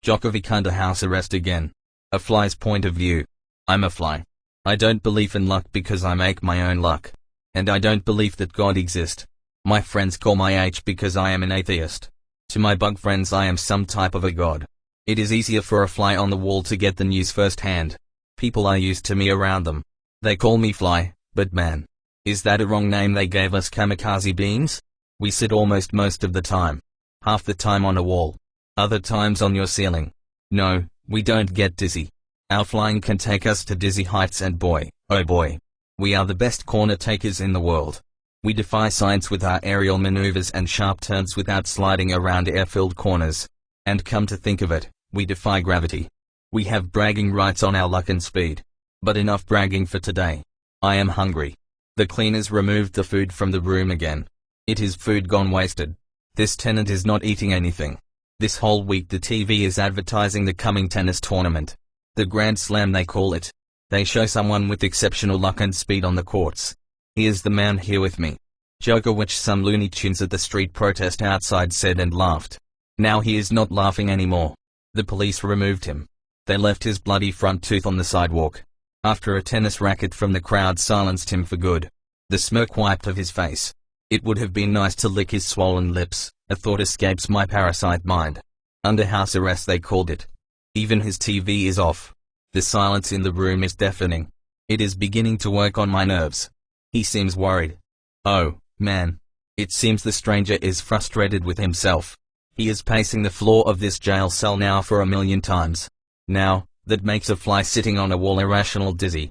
Djokovic under house arrest again. A fly's point of view. I'm a fly. I don't believe in luck because I make my own luck. And I don't believe that God exists. My friends call my age because I am an atheist. To my bug friends I am some type of a god. It is easier for a fly on the wall to get the news firsthand. People are used to me around them. They call me Fly, but man. Is that a wrong name? They gave us kamikaze beams? We sit almost most of the time. Half the time on a wall. Other times on your ceiling. No, we don't get dizzy. Our flying can take us to dizzy heights and boy, oh boy. We are the best corner takers in the world. We defy science with our aerial maneuvers and sharp turns without sliding around air-filled corners. And come to think of it, we defy gravity. We have bragging rights on our luck and speed. But enough bragging for today. I am hungry. The cleaners removed the food from the room again. It is food gone wasted. This tenant is not eating anything. This whole week the TV is advertising the coming tennis tournament. The Grand Slam they call it. They show someone with exceptional luck and speed on the courts. He is the man here with me. Djokovic, some Looney Tunes at the street protest outside said and laughed. Now he is not laughing anymore. The police removed him. They left his bloody front tooth on the sidewalk. After a tennis racket from the crowd silenced him for good. The smirk wiped off his face. It would have been nice to lick his swollen lips, a thought escapes my parasite mind. Under house arrest they called it. Even his TV is off. The silence in the room is deafening. It is beginning to work on my nerves. He seems worried. Oh, man. It seems the stranger is frustrated with himself. He is pacing the floor of this jail cell now for 1,000,000 times. Now, that makes a fly sitting on a wall irrational dizzy.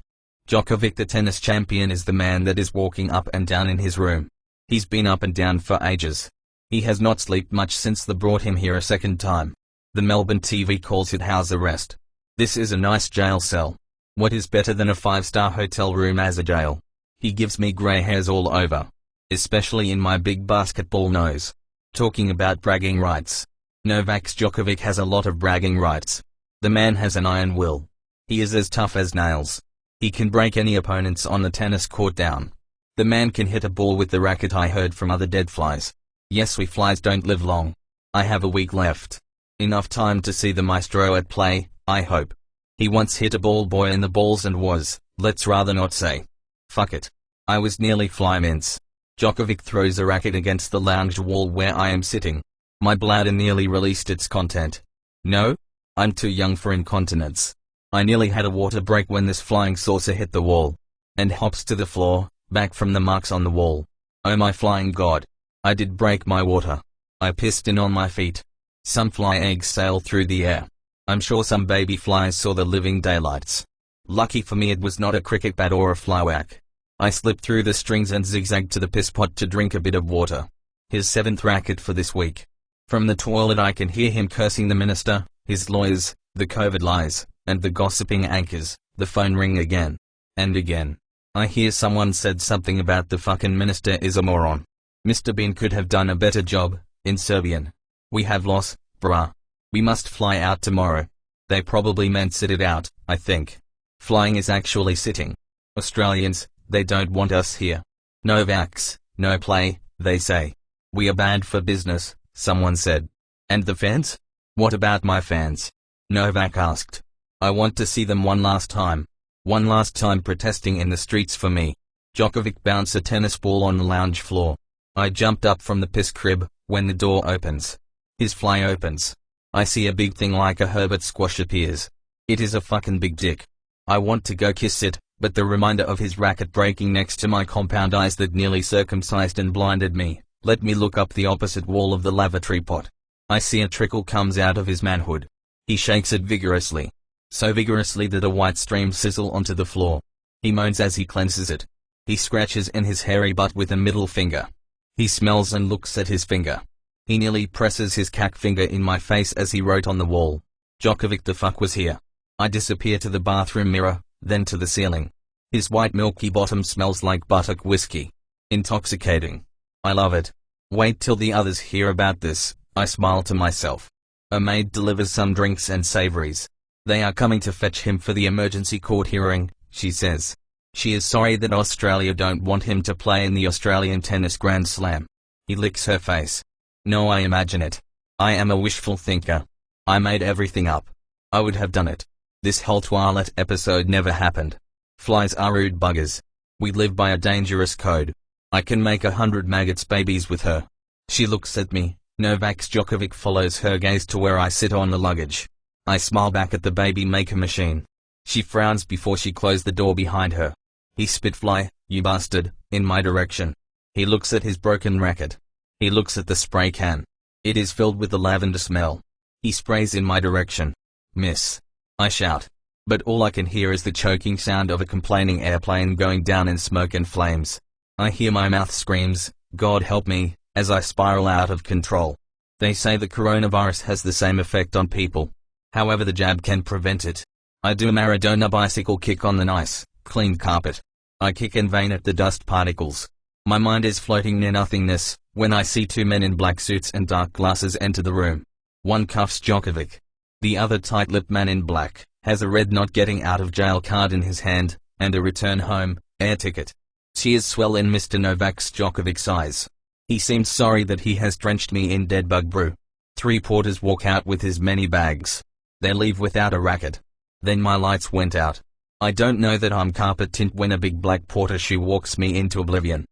Djokovic, the tennis champion, is the man that is walking up and down in his room. He's been up and down for ages. He has not slept much since they brought him here a second time. The Melbourne TV calls it house arrest. This is a nice jail cell. What is better than a 5-star hotel room as a jail? He gives me grey hairs all over. Especially in my big basketball nose. Talking about bragging rights. Novak Djokovic has a lot of bragging rights. The man has an iron will. He is as tough as nails. He can break any opponents on the tennis court down. The man can hit a ball with the racket. I heard from other dead flies. Yes, we flies don't live long. I have a week left. Enough time to see the maestro at play, I hope. He once hit a ball boy in the balls and was, let's rather not say. Fuck it. I was nearly fly mince. Djokovic throws a racket against the lounge wall where I am sitting. My bladder nearly released its content. No? I'm too young for incontinence. I nearly had a water break when this flying saucer hit the wall. And hops to the floor, back from the marks on the wall. Oh my flying god. I did break my water. I pissed in on my feet. Some fly eggs sail through the air. I'm sure some baby flies saw the living daylights. Lucky for me it was not a cricket bat or a fly whack. I slipped through the strings and zigzagged to the piss pot to drink a bit of water. His 7th racket for this week. From the toilet I can hear him cursing the minister, his lawyers, the COVID lies, and the gossiping anchors. The phone ring again. And again. I hear someone said something about the fucking minister is a moron. Mr. Bean could have done a better job, in Serbian. We have lost, brah. We must fly out tomorrow. They probably meant sit it out, I think. Flying is actually sitting. Australians, they don't want us here. No-vaxx, no play, they say. We are bad for business, someone said. And the fans? What about my fans? Novak asked. I want to see them one last time. One last time protesting in the streets for me. Djokovic bounced a tennis ball on the lounge floor. I jumped up from the piss crib, when the door opens. His fly opens. I see a big thing like a Herbert squash appears. It is a fucking big dick. I want to go kiss it, but the reminder of his racket breaking next to my compound eyes that nearly circumcised and blinded me, let me look up the opposite wall of the lavatory pot. I see a trickle comes out of his manhood. He shakes it vigorously. So vigorously that a white stream sizzle onto the floor. He moans as he cleanses it. He scratches in his hairy butt with a middle finger. He smells and looks at his finger. He nearly presses his cack finger in my face as he wrote on the wall. Djokovic the fuck was here. I disappear to the bathroom mirror, then to the ceiling. His white milky bottom smells like buttock whiskey. Intoxicating. I love it. Wait till the others hear about this, I smile to myself. A maid delivers some drinks and savories. They are coming to fetch him for the emergency court hearing, she says. She is sorry that Australia don't want him to play in the Australian Tennis Grand Slam. He licks her face. No, I imagine it. I am a wishful thinker. I made everything up. I would have done it. This whole toilet episode never happened. Flies are rude buggers. We live by a dangerous code. I can make 100 maggots babies with her. She looks at me. Novak Djokovic follows her gaze to where I sit on the luggage. I smile back at the baby maker machine. She frowns before she closed the door behind her. He spit fly, you bastard, in my direction. He looks at his broken racket. He looks at the spray can. It is filled with the lavender smell. He sprays in my direction. Miss. I shout. But all I can hear is the choking sound of a complaining airplane going down in smoke and flames. I hear my mouth screams, God help me, as I spiral out of control. They say the coronavirus has the same effect on people. However, the jab can prevent it. I do a Maradona bicycle kick on the nice, clean carpet. I kick in vain at the dust particles. My mind is floating near nothingness, when I see two men in black suits and dark glasses enter the room. One cuffs Djokovic. The other tight-lipped man in black, has a red not getting out of jail card in his hand, and a return home, air ticket. Tears swell in Mr. Novak Djokovic's eyes. He seems sorry that he has drenched me in dead bug brew. 3 porters walk out with his many bags. They leave without a racket. Then my lights went out. I don't know that I'm carpet tint when a big black porter shoe walks me into oblivion.